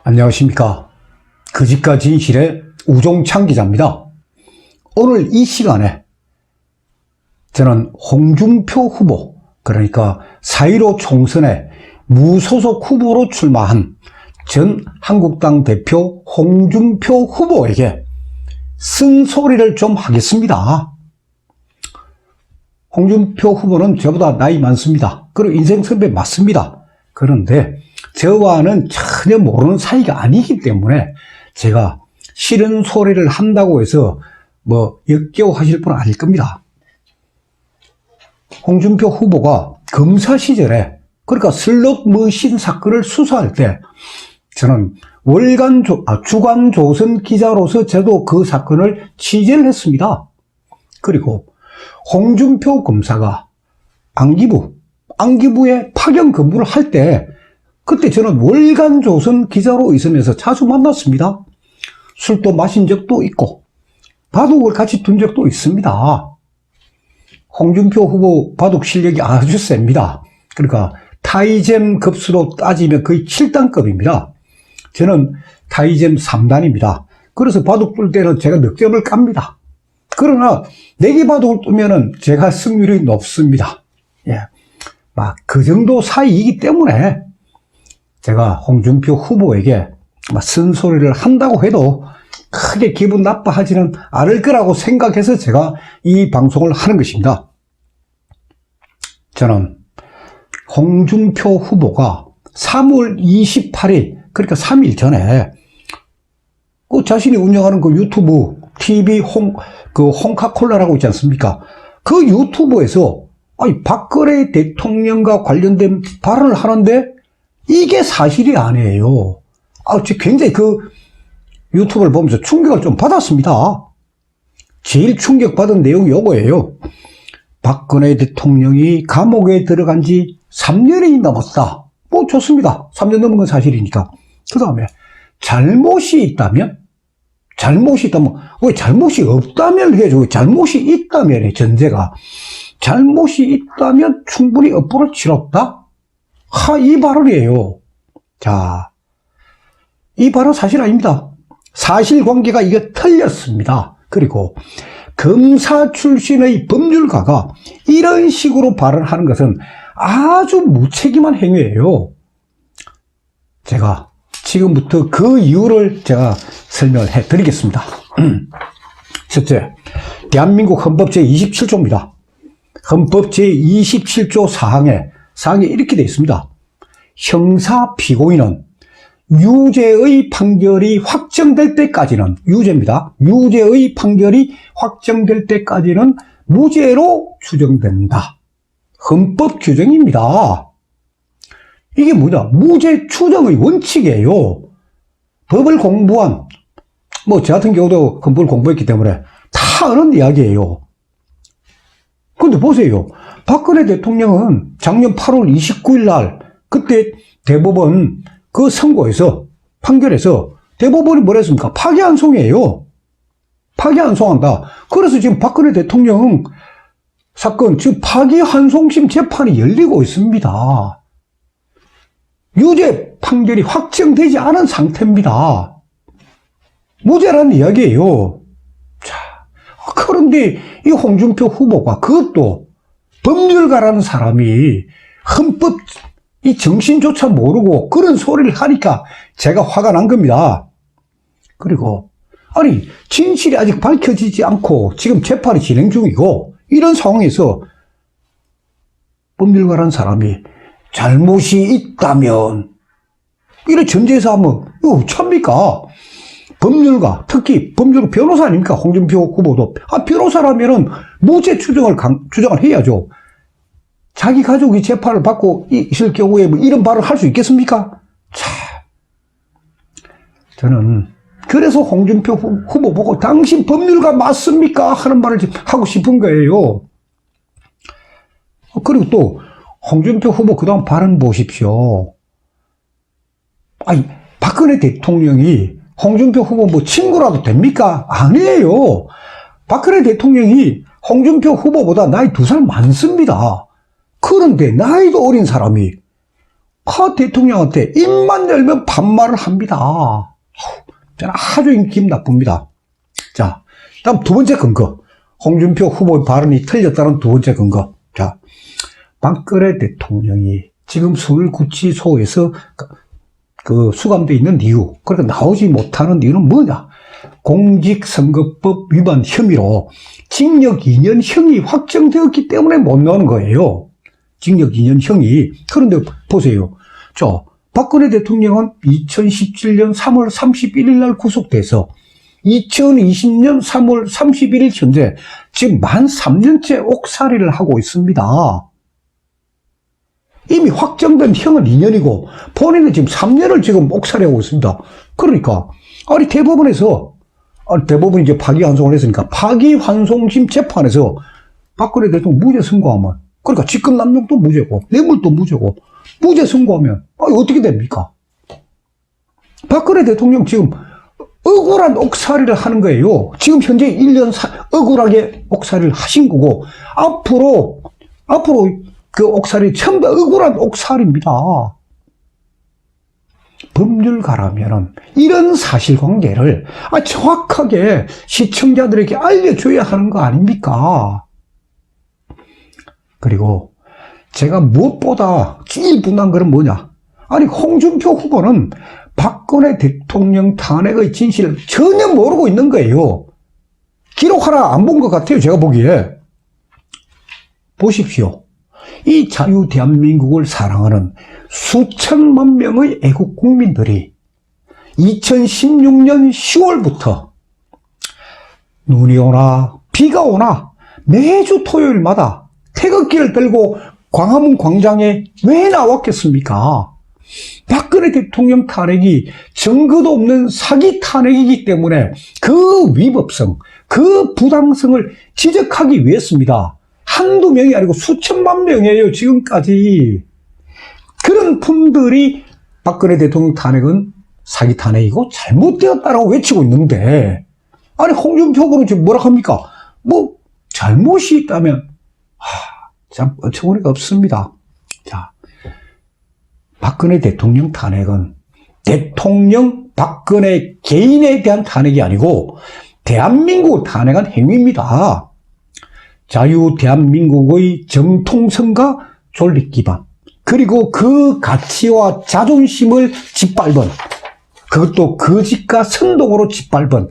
안녕하십니까. 그집가 진실의 우종창 기자입니다. 오늘 이 시간에 저는 홍준표 후보, 그러니까 4.15 총선에 무소속 후보로 출마한 전 한국당 대표 홍준표 후보에게 쓴소리를 좀 하겠습니다. 홍준표 후보는 저보다 나이 많습니다. 그리고 인생 선배 맞습니다. 그런데 저와는 전혀 모르는 사이가 아니기 때문에 제가 싫은 소리를 한다고 해서 역겨워하실 분은 아닐 겁니다. 홍준표 후보가 검사 시절에, 그러니까 슬롯 머신 사건을 수사할 때 저는 주간조선 기자로서 저도 그 사건을 취재를 했습니다. 그리고 홍준표 검사가 안기부에 파견 근무를 할 때 그때 저는 월간조선 기자로 있으면서 자주 만났습니다. 술도 마신 적도 있고 바둑을 같이 둔 적도 있습니다. 홍준표 후보 바둑 실력이 아주 셉니다. 그러니까 타이잼 급수로 따지면 거의 7단급입니다. 저는 타이잼 3단입니다. 그래서 바둑 둘 때는 제가 넉점을 깝니다. 그러나 내기 바둑을 뜨면은 제가 승률이 높습니다. 그 정도 사이이기 때문에 제가 홍준표 후보에게 쓴소리를 한다고 해도 크게 기분 나빠하지는 않을 거라고 생각해서 제가 이 방송을 하는 것입니다. 저는 홍준표 후보가 3월 28일, 그러니까 3일 전에 자신이 운영하는 그 유튜브 TV 홍카콜라라고 있지 않습니까? 그 유튜브에서 박근혜 대통령과 관련된 발언을 하는데 이게 사실이 아니에요. 굉장히 그 유튜브를 보면서 충격을 좀 받았습니다. 제일 충격받은 내용이 이거예요. 박근혜 대통령이 감옥에 들어간 지 3년이 넘었다. 좋습니다. 3년 넘은 건 사실이니까. 그 다음에 잘못이 있다면 왜 잘못이 없다면 해야죠. 잘못이 있다면 전제가 잘못이 있다면 충분히 업보를 치렀다. 이 발언이에요. 자, 이 발언 사실 아닙니다. 사실관계가 이게 틀렸습니다. 그리고 검사 출신의 법률가가 이런 식으로 발언하는 것은 아주 무책임한 행위예요. 제가 지금부터 그 이유를 제가 설명을 해드리겠습니다. 첫째, 대한민국 헌법 제27조입니다. 헌법 제27조 사항에 이렇게 되어 있습니다. 형사 피고인은 유죄의 판결이 확정될 때까지는, 유죄입니다. 유죄의 판결이 확정될 때까지는 무죄로 추정된다. 헌법 규정입니다. 이게 뭐냐? 무죄 추정의 원칙이에요. 법을 공부한, 저 같은 경우도 헌법을 공부했기 때문에 다 아는 이야기예요. 근데 보세요. 박근혜 대통령은 작년 8월 29일 날, 그때 대법원 그 선고에서, 판결에서 대법원이 뭐라 했습니까? 파기환송이에요. 파기환송한다. 그래서 지금 박근혜 대통령 사건, 지금 파기환송심 재판이 열리고 있습니다. 유죄 판결이 확정되지 않은 상태입니다. 무죄라는 이야기예요. 자, 그런데 이 홍준표 후보가 그것도 법률가라는 사람이 헌법 이 정신조차 모르고 그런 소리를 하니까 제가 화가 난 겁니다. 그리고 진실이 아직 밝혀지지 않고 지금 재판이 진행 중이고 이런 상황에서 법률가라는 사람이 잘못이 있다면 이런 전제에서 하면 이거 참입니까? 법률가, 특히 법률가 변호사 아닙니까? 홍준표 후보도 변호사라면은 무죄 추정을 해야죠. 자기 가족이 재판을 받고 있을 경우에 이런 발언을 할 수 있겠습니까? 저는 그래서 홍준표 후보 보고 당신 법률가 맞습니까? 하는 말을 하고 싶은 거예요. 그리고 또 홍준표 후보 그다음 발언 보십시오. 박근혜 대통령이 홍준표 후보 친구라도 됩니까? 아니에요. 박근혜 대통령이 홍준표 후보보다 나이 2살 많습니다. 그런데 나이도 어린 사람이 대통령한테 입만 열면 반말을 합니다. 저는 아주 기분 나쁩니다. 자, 다음 두 번째 근거. 홍준표 후보의 발언이 틀렸다는 두 번째 근거. 자, 박근혜 대통령이 지금 서울구치소에서 수감되어 있는 이유, 그러니까 나오지 못하는 이유는 뭐냐? 공직선거법 위반 혐의로 징역 2년형이 확정되었기 때문에 못 나오는 거예요. 징역 2년형이. 그런데 보세요. 자, 박근혜 대통령은 2017년 3월 31일 날 구속돼서 2020년 3월 31일 현재 지금 만 3년째 옥살이를 하고 있습니다. 이미 확정된 형은 2년이고 본인은 지금 3년을 지금 옥살이하고 있습니다. 그러니까 아니 대법원이 이제 파기환송을 했으니까 파기환송심 재판에서 박근혜 대통령 무죄 선고하면, 그러니까 직권남용도 무죄고 뇌물도 무죄고 무죄 선고하면 어떻게 됩니까? 박근혜 대통령 지금 억울한 옥살이를 하는 거예요. 지금 현재 1년 억울하게 옥살이를 하신 거고 앞으로 그 옥살이 전부 다 억울한 옥살이입니다. 법률가라면은 이런 사실관계를 정확하게 시청자들에게 알려줘야 하는 거 아닙니까? 그리고 제가 무엇보다 제일 분한 것은 뭐냐? 아니, 홍준표 후보는 박근혜 대통령 탄핵의 진실을 전혀 모르고 있는 거예요. 기록 하나 안 본 것 같아요, 제가 보기에. 보십시오. 이 자유 대한민국을 사랑하는 수천만 명의 애국 국민들이 2016년 10월부터 눈이 오나 비가 오나 매주 토요일마다 태극기를 들고 광화문 광장에 왜 나왔겠습니까? 박근혜 대통령 탄핵이 증거도 없는 사기 탄핵이기 때문에 그 위법성, 그 부당성을 지적하기 위해서입니다. 한두 명이 아니고 수천만 명이에요, 지금까지. 그런 분들이 박근혜 대통령 탄핵은 사기 탄핵이고 잘못되었다라고 외치고 있는데, 아니, 홍준표 후보는 지금 뭐라 합니까? 뭐, 잘못이 있다면, 참, 어처구니가 없습니다. 자, 박근혜 대통령 탄핵은 대통령 박근혜 개인에 대한 탄핵이 아니고 대한민국을 탄핵한 행위입니다. 자유 대한민국의 정통성과 존립 기반, 그리고 그 가치와 자존심을 짓밟은, 그것도 거짓과 선동으로 짓밟은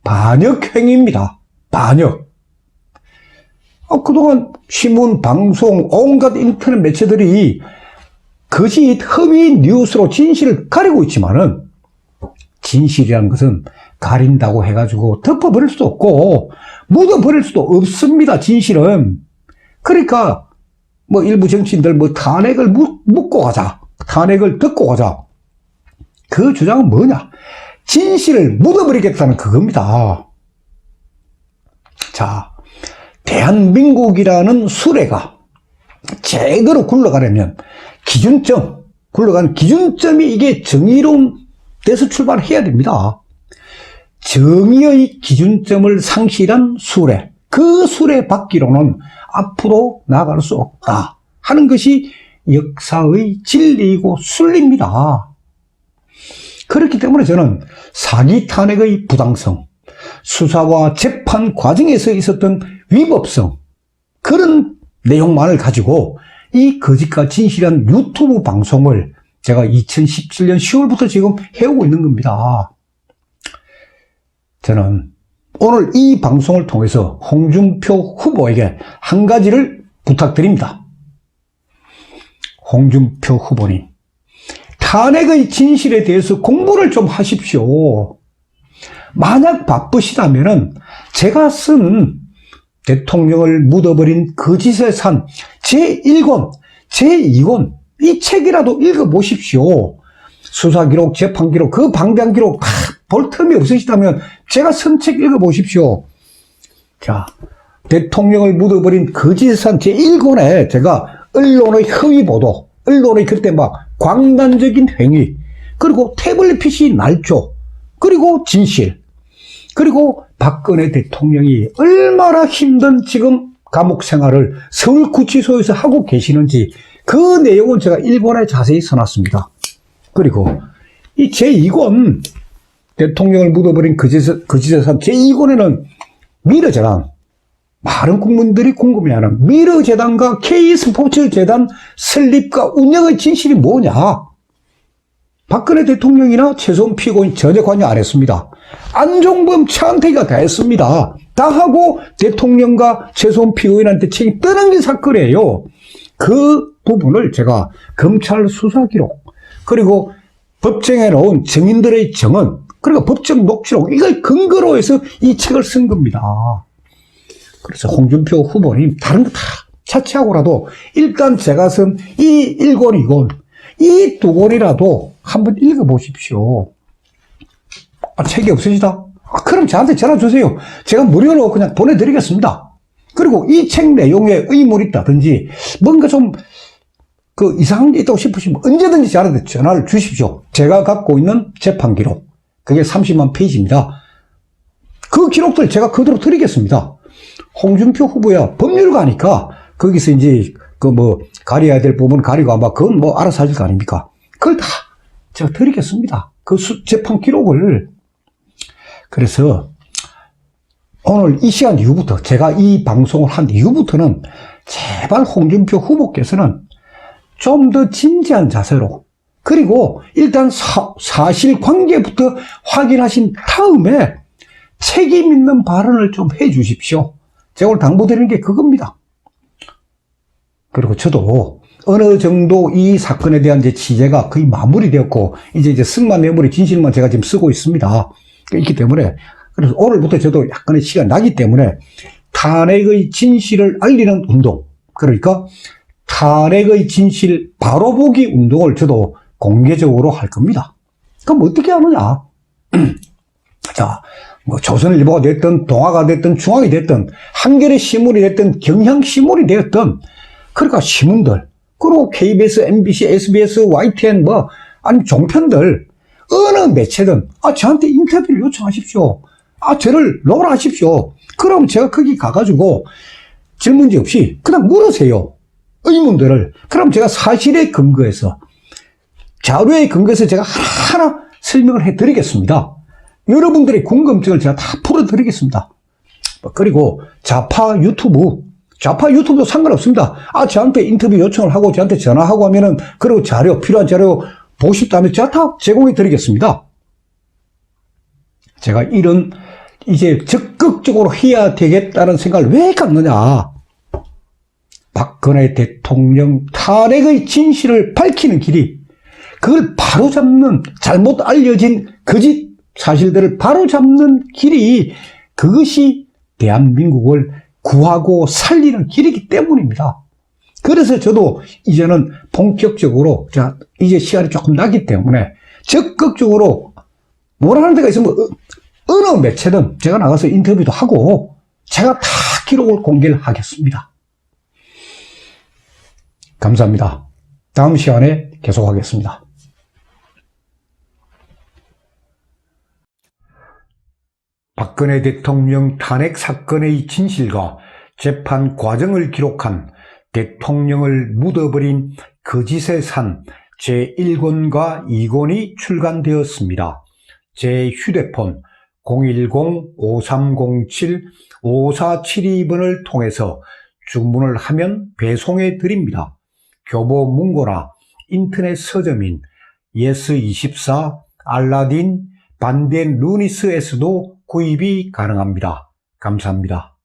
반역 행위입니다. 반역. 그동안 신문, 방송, 온갖 인터넷 매체들이 거짓, 허위 뉴스로 진실을 가리고 있지만은, 진실이라는 것은 가린다고 해가지고 덮어버릴 수도 없고 묻어버릴 수도 없습니다, 진실은. 그러니까 뭐 일부 정치인들 뭐 탄핵을 묻고 가자, 탄핵을 듣고 가자, 그 주장은 뭐냐? 진실을 묻어버리겠다는 그겁니다. 자, 대한민국이라는 수레가 제대로 굴러가려면 굴러가는 기준점이 이게 정의로운 데서 출발해야 됩니다. 정의의 기준점을 상실한 수레, 그 수레 바퀴로는 앞으로 나아갈 수 없다 하는 것이 역사의 진리이고 순리입니다. 그렇기 때문에 저는 사기 탄핵의 부당성, 수사와 재판 과정에서 있었던 위법성, 그런 내용만을 가지고 이 거짓과 진실한 유튜브 방송을 제가 2017년 10월부터 지금 해오고 있는 겁니다. 저는 오늘 이 방송을 통해서 홍준표 후보에게 한 가지를 부탁드립니다. 홍준표 후보님, 탄핵의 진실에 대해서 공부를 좀 하십시오. 만약 바쁘시다면은 제가 쓴 대통령을 묻어버린 거짓의 산 제1권, 제2권 이 책이라도 읽어보십시오. 수사기록, 재판기록, 그 방대한기록 볼 틈이 없으시다면 제가 쓴 책 읽어보십시오. 자, 대통령을 묻어버린 거짓의 산 제1권에 제가 언론의 허위보도, 언론의 그때 막 광단적인 행위, 그리고 태블릿 PC 날조, 그리고 진실, 그리고 박근혜 대통령이 얼마나 힘든 지금 감옥 생활을 서울구치소에서 하고 계시는지 그 내용은 제가 일본에 자세히 써놨습니다. 그리고 이 제2권 대통령을 묻어버린 거짓재산 제2권에는 미르재단, 많은 국민들이 궁금해하는 미르재단과 K스포츠재단 설립과 운영의 진실이 뭐냐? 박근혜 대통령이나 최소한 피고인 전혀 관여 안 했습니다. 안종범, 차은택이가 다 했습니다. 다 하고 대통령과 최소한 피고인한테 책임 떠넘긴 사건이에요. 그 부분을 제가 검찰 수사 기록, 그리고 법정에 놓은 증인들의 증언, 그리고 법정 녹취록, 이걸 근거로 해서 이 책을 쓴 겁니다. 그래서 홍준표 후보님 다른 거 다 차치하고라도 일단 제가 쓴 이 1권, 2권, 이 2권이라도 한번 읽어보십시오. 책이 없으시다? 그럼 저한테 전화 주세요. 제가 무료로 그냥 보내드리겠습니다. 그리고 이 책 내용에 의문이 있다든지 뭔가 좀 이상한 게 있다고 싶으시면 언제든지 저한테 전화를 주십시오. 제가 갖고 있는 재판 기록, 그게 30만 페이지입니다. 그 기록들 제가 그대로 드리겠습니다. 홍준표 후보야 법률가니까 거기서 이제 가려야 될 부분 가리고 아마 그건 알아서 하실 거 아닙니까? 그걸 다 제가 드리겠습니다. 그 재판 기록을. 그래서 오늘 이 시간 이후부터, 제가 이 방송을 한 이후부터는 제발 홍준표 후보께서는 좀 더 진지한 자세로, 그리고 일단 사실관계부터 확인하신 다음에 책임 있는 발언을 좀 해 주십시오. 제가 오늘 당부드리는 게 그겁니다. 그리고 저도 어느 정도 이 사건에 대한 이제 취재가 거의 마무리되었고, 이제 승마 메모리 진실만 제가 지금 쓰고 있습니다. 있기 때문에, 그래서 오늘부터 저도 약간의 시간이 나기 때문에 탄핵의 진실을 알리는 운동, 그러니까 탄핵의 진실 바로 보기 운동을 저도 공개적으로 할 겁니다. 그럼 어떻게 하느냐? 자, 조선일보가 됐든 동아가 됐든 중앙이 됐든 한겨레 신문이 됐든 경향신문이 되었든, 그러니까 신문들, 그리고 KBS, MBC, SBS, YTN 아니 종편들, 어느 매체든 저한테 인터뷰를 요청하십시오. 저를 논하십시오. 그럼 제가 거기 가가지고 질문지 없이 그냥 물으세요. 의문들을. 그럼 제가 사실에 근거해서, 자료에 근거해서 제가 하나하나 설명을 해드리겠습니다. 여러분들의 궁금증을 제가 다 풀어드리겠습니다. 그리고 좌파 유튜브도 상관없습니다. 저한테 인터뷰 요청을 하고 저한테 전화하고 하면은, 그리고 필요한 자료 보고 싶다면 제가 다 제공해 드리겠습니다. 제가 이제 적극적으로 해야 되겠다는 생각을 왜 갖느냐. 박근혜 대통령 탄핵의 진실을 밝히는 길이, 그걸 바로잡는, 잘못 알려진 거짓 사실들을 바로잡는 길이, 그것이 대한민국을 구하고 살리는 길이기 때문입니다. 그래서 저도 이제는 본격적으로, 이제 시간이 조금 나기 때문에 적극적으로 뭐라는 데가 있으면 어느 매체든 제가 나가서 인터뷰도 하고 제가 다 기록을 공개를 하겠습니다. 감사합니다. 다음 시간에 계속하겠습니다. 박근혜 대통령 탄핵 사건의 진실과 재판 과정을 기록한 대통령을 묻어버린 거짓의 산 제1권과 2권이 출간되었습니다. 제 휴대폰 010-5307-5472번을 통해서 주문을 하면 배송해 드립니다. 교보 문고나 인터넷 서점인 예스24, 알라딘, 반덴 루니스에서도 구입이 가능합니다. 감사합니다.